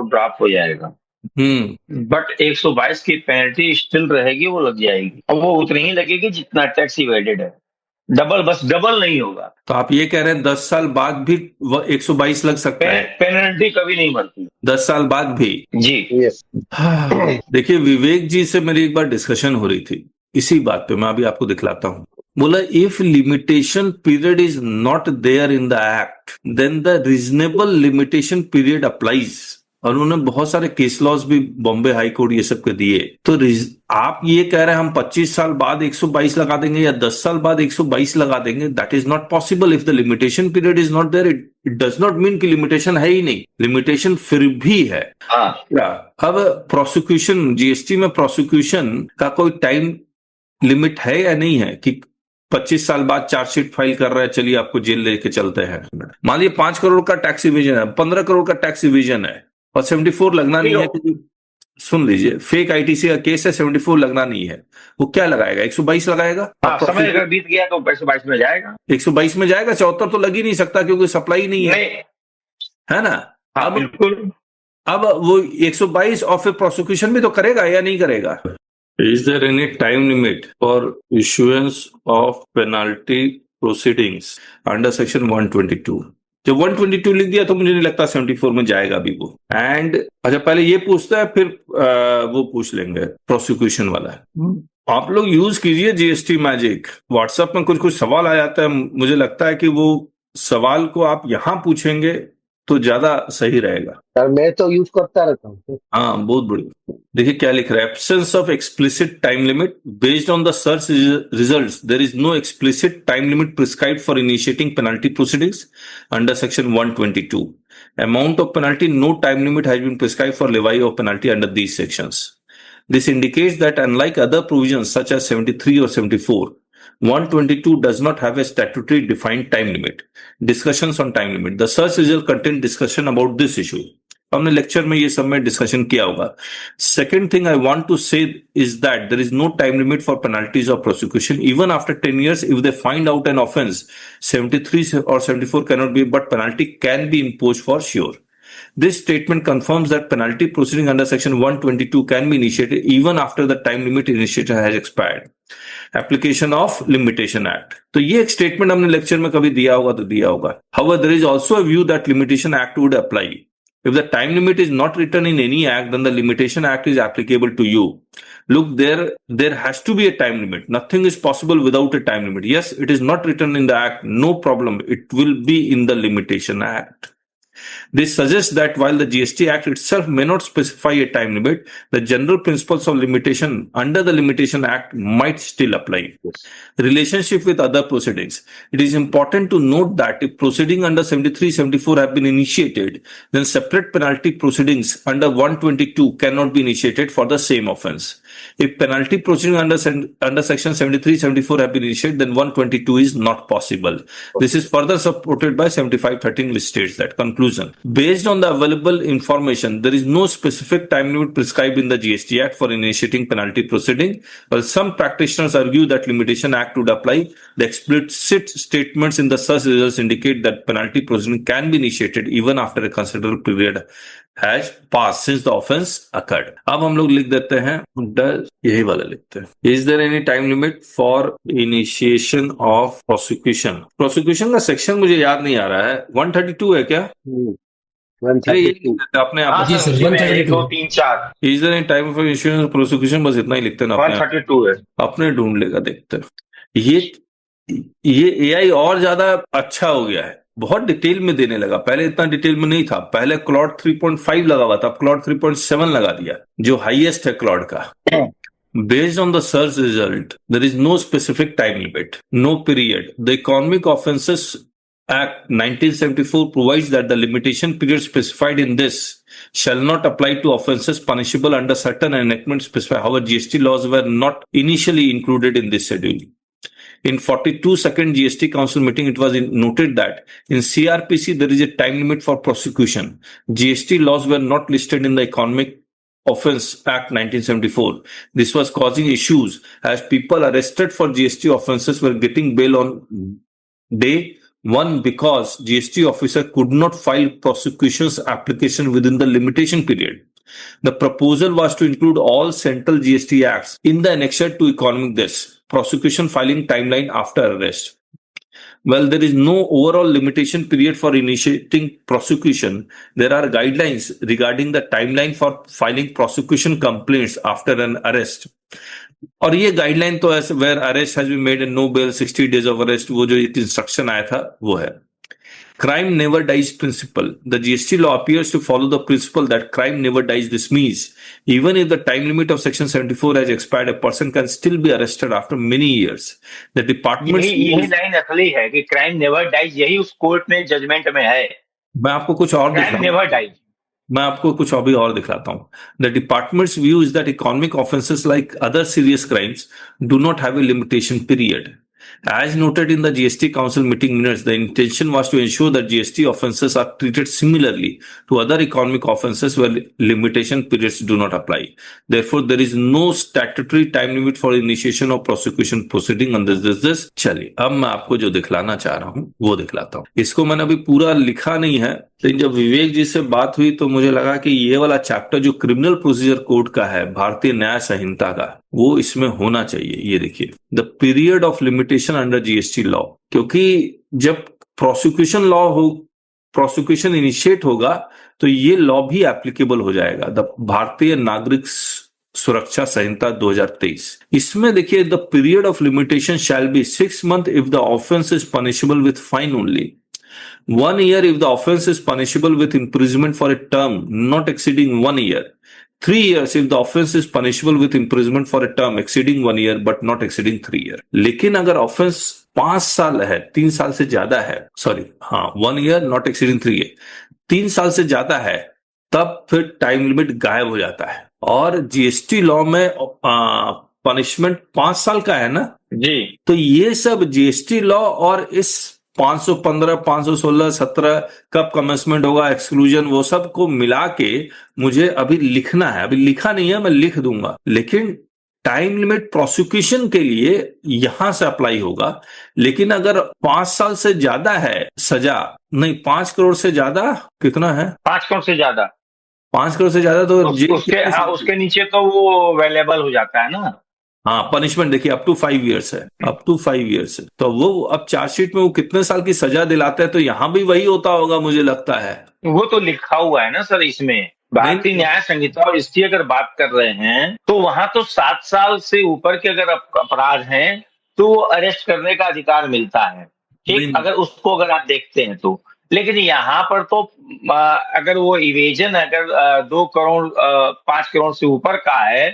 वो ड्रॉप हो जाएगा। बट 122 की पेनल्टी स्टिल रहेगी, वो लग जाएगी, और वो उतनी ही लगेगी जितना टैक्स इवेडेड है। डबल, बस डबल नहीं होगा। तो आप ये कह रहे हैं 10 साल बाद भी 122 लग सकता है? पेनल्टी कभी नहीं बनती 10 साल बाद भी? जी। यस। देखिए, विवेक जी से मेरी एक बार डिस्कशन हो रही थी इसी बात पे, मैं अभी आपको दिखलाता हूं। बोला, if limitation period is not there in the act then the reasonable limitation period applies. और उन्होंने बहुत सारे केस लॉज भी बॉम्बे हाई कोर्ट ये सब के दिए। तो आप ये कह रहे हैं हम 25 साल बाद 122 लगा देंगे या 10 साल बाद 122 लगा देंगे, that is not possible. If the limitation period is not there, it does not mean कि लिमिटेशन है ही नहीं, लिमिटेशन फिर भी है। अब प्रोसिक्यूशन, जीएसटी में प्रोसिक्यूशन का कोई टाइम लिमिट है या नहीं है कि 25 साल बाद चार्जशीट फाइल कर रहा है, चलिए आपको जेल लेके चलते हैं। मान लीजिए 5 करोड़ का टैक्स इविजन है, 15 करोड़ का टैक्स इविजन है और 74 लगना नहीं है, क्योंकि सुन लीजिए, फेक आईटीसी का केस है, 74 लगना नहीं है, वो क्या लगाएगा? 122 लगाएगा। समय अगर बीत गया तो 122 में जाएगा, 122 में जाएगा। 74 तो लग ही नहीं सकता क्योंकि सप्लाई नहीं है ना। अब बिल्कुल, अब वो 122 और फिर प्रोसिक्यूशन भी तो करेगा या नहीं करेगा? Is there any time limit for issuance of penalty proceedings under section 122? जब 122 लिख दिया तो मुझे नहीं लगता 74 में जाएगा अभी वो। एंड अच्छा, पहले ये पूछता है फिर वो पूछ लेंगे प्रोसिक्यूशन वाला। आप लोग यूज कीजिए जीएसटी मैजिक। व्हाट्सएप में कुछ कुछ सवाल आ जाता है, मुझे लगता है कि वो सवाल को आप यहां पूछेंगे तो ज्यादा सही रहेगा। सर मैं तो यूज करता रहता हूँ। हाँ, बहुत बढ़िया। देखिए क्या लिख रहा है, absence of explicit time limit based on the search results, there is no explicit time limit prescribed for initiating penalty proceedings under section 122. Amount of penalty, no time limit has been prescribed for levy of penalty under these sections. This indicates that unlike other provisions such as 73 or 74, 122 does not have a statutory defined time limit. Discussions on time limit. The search result contain discussion about this issue. हमने lecture में ये सब में discussion किया होगा। Second thing I want to say is that there is no time limit for penalties of prosecution even after 10 years if they find out an offense. 73 or 74 cannot be, but penalty can be imposed for sure. This statement confirms that penalty proceeding under section 122 can be initiated even after the time limit initiated has expired. Application of Limitation Act. तो ये एक statement हमने lecture में कभी दिया होगा तो दिया होगा। However, there is also a view that Limitation Act would apply. If the time limit is not written in any act, then the Limitation Act is applicable to you. Look, there has to be a time limit. Nothing is possible without a time limit. Yes, it is not written in the act. No problem. It will be in the Limitation Act. This suggests that while the GST Act itself may not specify a time limit, the general principles of limitation under the Limitation Act might still apply. Relationship with other proceedings. It is important to note that if proceeding under 73, 74 have been initiated, then separate penalty proceedings under 122 cannot be initiated for the same offense. If penalty proceeding under section 73, 74 have been initiated, then 122 is not possible. This is further supported by 7513, which states that. Conclusion. Based on the available information, there is no specific time limit prescribed in the GST Act for initiating penalty proceeding. While some practitioners argue that Limitation Act would apply, the explicit statements in the search results indicate that penalty proceeding can be initiated even after a considerable period has passed since the offense occurred. अब हम लोग लिख देते हैं, यही वाला लिखते हैं, Is there any time limit for initiation of prosecution? Prosecution का सेक्शन मुझे याद नहीं आ रहा है, 132 है क्या? 132 अपने आप जी sir, 1 2 3 4 Is there any time for initiation of prosecution? बस इतना ही लिखते हैं ना, 132 है, अपने ढूंढ लेगा, देखते हैं। ये एआई और ज्यादा अच्छा हो गया है, बहुत डिटेल में देने लगा, पहले इतना डिटेल में नहीं था। पहले क्लॉड 3.5 लगा हुआ था, अब क्लॉड 3.7 लगा दिया, जो हाईएस्ट है क्लॉड का। Based on the search result, there is no specific time limit, no period. The Economic Offences Act 1974 provides that the limitation period specified in this shall not apply to offences punishable under certain enactments specified. However, GST laws were not initially included in this schedule. In 42nd GST Council meeting, it was noted that in CRPC, there is a time limit for prosecution. GST laws were not listed in the Economic Offence Act 1974. This was causing issues as people arrested for GST offences were getting bail on day One, because GST officer could not file prosecution's application within the limitation period. The proposal was to include all central GST acts in the annexure to economic this prosecution filing timeline after arrest. Well, there is no overall limitation period for initiating prosecution. There are guidelines regarding the timeline for filing prosecution complaints after an arrest. और ये guideline तो ऐसे where arrest has been made in no bail 60 days of arrest, वो जो एक instruction आया था वो है. Crime never dies principle. The GST law appears to follow the principle that crime never dies. This means even if the time limit of Section 74 has expired, a person can still be arrested after many years. The department यही line असली है कि crime never dies, यही उस court में judgement में है. मैं आपको कुछ और क्राइम नेवर डाइज. मैं आपको कुछ अभी और दिखाता हूं. The department's view is that economic offenses like other serious crimes do not have a limitation period. As noted in the GST Council meeting minutes, the intention was to ensure that GST offences are treated similarly to other economic offences where limitation periods do not apply. Therefore, there is no statutory time limit for initiation of prosecution proceeding under this. चलिए, अब मैं आपको जो दिखलाना चाह रहा हूं वो दिखलाता हूं. इसको मैंने अभी पूरा लिखा नहीं है, लेकिन जब विवेक जी से बात हुई तो मुझे लगा कि ये वाला चैप्टर जो क्रिमिनल प्रोसीजर कोड का है, भारतीय न्याय संहिता का, वो इसमें होना चाहिए. ये देखिए, the period of limitation under GST law, क्योंकि जब प्रोसिक्यूशन इनिशिएट होगा तो ये लॉ भी एप्लीकेबल हो जाएगा. द भारतीय नागरिक सुरक्षा संहिता 2023, इसमें देखिए, the period of limitation shall be 6 months if the offence is punishable with fine only, 1 year if the offense is punishable with imprisonment for a term not exceeding 1 year, 3 years if the offense is punishable with imprisonment for a term exceeding 1 year but not exceeding 3 years. लेकिन अगर offence 5 साल है, 3 साल से ज्यादा है, 1 year not exceeding 3 year, 3 साल से ज्यादा है, तब फिर टाइम लिमिट गायब हो जाता है. और जीएसटी लॉ में पनिशमेंट 5 साल का है ना जी. तो ये सब जीएसटी लॉ और इस 515, 516, 17 कब कमेंसमेंट होगा, एक्सक्लूजन, वो सब को मिला के मुझे अभी लिखना है. अभी लिखा नहीं है, मैं लिख दूंगा, लेकिन टाइम लिमिट प्रोसिक्यूशन के लिए यहां से अप्लाई होगा. लेकिन अगर 5 साल से ज्यादा है सजा, नहीं 5 करोड़ से ज्यादा, कितना है, 5 करोड़ से ज्यादा, 5 करोड़ से ज्यादा तो उसके नीचे तो वो अवेलेबल हो जाता है ना. हाँ, पनिशमेंट देखिए अप टू 5 years है, अप टू 5 years है. तो वो अब चार्जशीट में वो कितने साल की सजा दिलाता है, तो यहां भी वही होता होगा मुझे लगता है. वो तो लिखा हुआ है ना सर इसमें, भारतीय न्याय संहिता, और इसकी अगर बात कर रहे हैं तो वहां तो 7 साल से ऊपर के अगर अपराध हैं तो वो अरेस्ट करने का अधिकार मिलता है. ठीक, अगर आप देखते हैं तो. लेकिन यहाँ पर तो अगर वो इवेजन अगर 2 करोड़ 5 करोड़ से ऊपर का है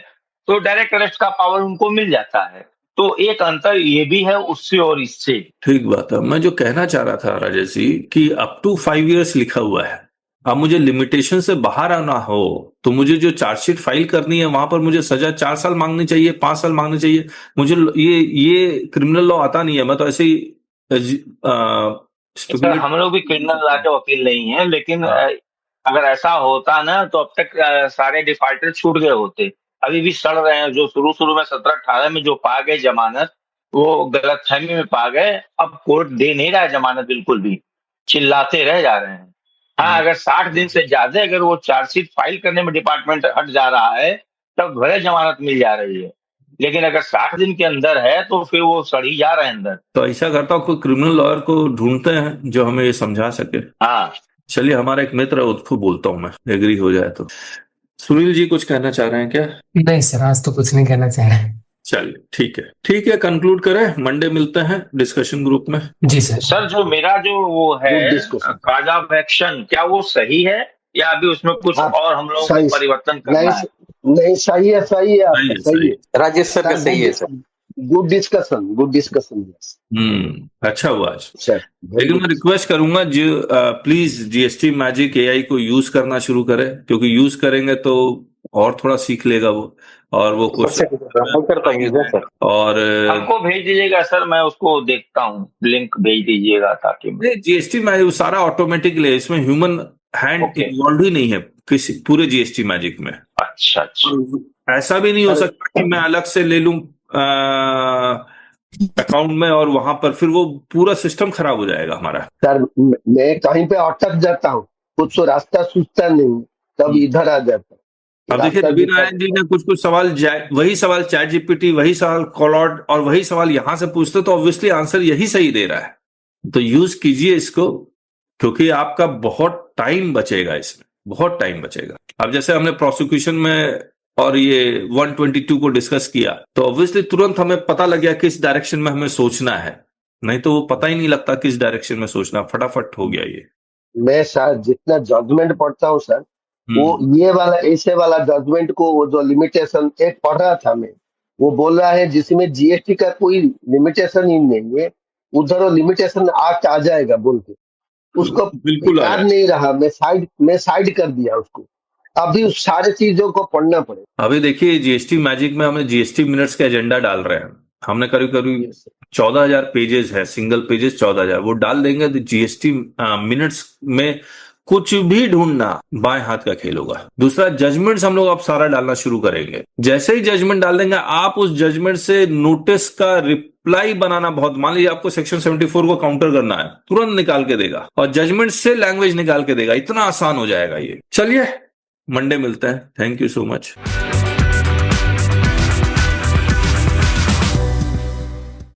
तो डायरेक्ट अरेस्ट का पावर उनको मिल जाता है. तो एक अंतर ये भी है उससे और इससे. ठीक बात है. मैं जो कहना चाह रहा था राजेश जी कि अप टू 5 years लिखा हुआ है. अब मुझे लिमिटेशन से बाहर आना हो तो मुझे जो चार्जशीट फाइल करनी है वहां पर मुझे सजा 4 साल मांगनी चाहिए, 5 साल मांगनी चाहिए. मुझे ये क्रिमिनल लॉ आता नहीं है, मैं तो ऐसे ही सर, हम लोग भी क्रिमिनल लॉ के वकील नहीं है, लेकिन अगर ऐसा होता ना तो अब तक सारे डिफॉल्टर छूट गए होते. अभी भी सड़ रहे हैं, जो शुरू में 17-18 में जो पा गए जमानत, वो गलतफहमी में पा गए. अब कोर्ट दे नहीं रहा है जमानत, बिल्कुल भी चिल्लाते रह जा रहे हैं. हाँ, अगर 60 दिन से ज्यादा अगर वो चार्जशीट फाइल करने में डिपार्टमेंट हट जा रहा है तब भले जमानत मिल जा रही है, लेकिन अगर 60 दिन के अंदर है तो फिर वो सड़ ही जा रहे हैं अंदर. तो ऐसा करता हूँ, कोई क्रिमिनल लॉयर को ढूंढते हैं जो हमें ये समझा सके. हाँ, चलिए, हमारा एक मित्र है, उसको बोलता हूँ मैं, एग्री हो जाए तो. सुनील जी कुछ कहना चाह रहे हैं क्या? नहीं सर, आज तो कुछ नहीं कहना चाह रहे. चलिए, ठीक है, कंक्लूड करें, मंडे मिलते हैं डिस्कशन ग्रुप में. जी सर. सर, जो मेरा जो वो है काज ऑफ एक्शन, क्या वो सही है या अभी उसमें कुछ और हम लोग परिवर्तन करना है? नहीं, सही है सही है. राजेश सर का सही है सर. Good discussion. अच्छा हुआ सर. लेकिन मैं रिक्वेस्ट करूंगा जो प्लीज जीएसटी मैजिक एआई को यूज करना शुरू करें, क्योंकि यूज करेंगे तो और थोड़ा सीख लेगा वो, और वो सर. और हमको भेज दीजिएगा सर, मैं उसको देखता हूँ, लिंक भेज दीजिएगा ताकि जीएसटी मैजिक सारा ऑटोमेटिकली, इसमें ह्यूमन हैंड इन्वॉल्व ही नहीं है किसी पूरे जीएसटी मैजिक में. अच्छा. ऐसा भी नहीं हो सकता कि मैं अलग से ले लूं अकाउंट में, और वहां पर फिर वो पूरा सिस्टम खराब हो जाएगा हमारा। सर मैं कहीं पे अटक जाता हूँ, कुछ तो रास्ता सूझता नहीं, तब इधर आ जाता हूँ। अब देखिए रास्ता रवि दिखा- नारायण जी ने कुछ कुछ सवाल वही सवाल चैट जीपीटी, वही सवाल कॉलआउट और वही सवाल यहां से पूछते तो ऑब्वियसली आंसर यही सही दे रहा है। तो यूज कीजिए इसको, क्योंकि आपका बहुत टाइम बचेगा इसमें, बहुत टाइम बचेगा। अब जैसे हमने प्रोसिक्यूशन में और ये 122 को डिस्कस किया, तो ऑब्वियसली तुरंत हमें पता लग गया किस डायरेक्शन में हमें सोचना है, नहीं तो वो पता ही नहीं लगता किस डायरेक्शन में सोचना, फटाफट हो गया ये। मैं सर जितना जजमेंट पढ़ता हूँ सर, वो ये वाला ऐसे वाला जजमेंट को, वो जो लिमिटेशन एक पढ़ रहा था मैं, वो बोल रहा है जिसमें जीएसटी का कोई लिमिटेशन ही नहीं है, उधर वो लिमिटेशन आ जाएगा बोल के उसको बिल्कुल आ याद जाएगा। नहीं रहा, मैं साइड कर दिया उसको। अभी उस सारे चीजों को पढ़ना पड़ेगा। अभी देखिए जीएसटी मैजिक में हमें जीएसटी मिनट्स का एजेंडा डाल रहे हैं, हमने करीब करीब 14,000 पेजेस है, सिंगल पेजेस 14,000 वो डाल देंगे तो जीएसटी मिनट्स में कुछ भी ढूंढना बाएं हाथ का खेल होगा। दूसरा, जजमेंट्स हम लोग अब सारा डालना शुरू करेंगे। जैसे ही जजमेंट डाल देंगे, आप उस जजमेंट से नोटिस का रिप्लाई बनाना, बहुत मान लीजिए आपको सेक्शन 74 को काउंटर करना है, तुरंत निकाल के देगा और जजमेंट से लैंग्वेज निकाल के देगा। इतना आसान हो जाएगा ये। चलिए मंडे मिलते हैं। Thank you so much.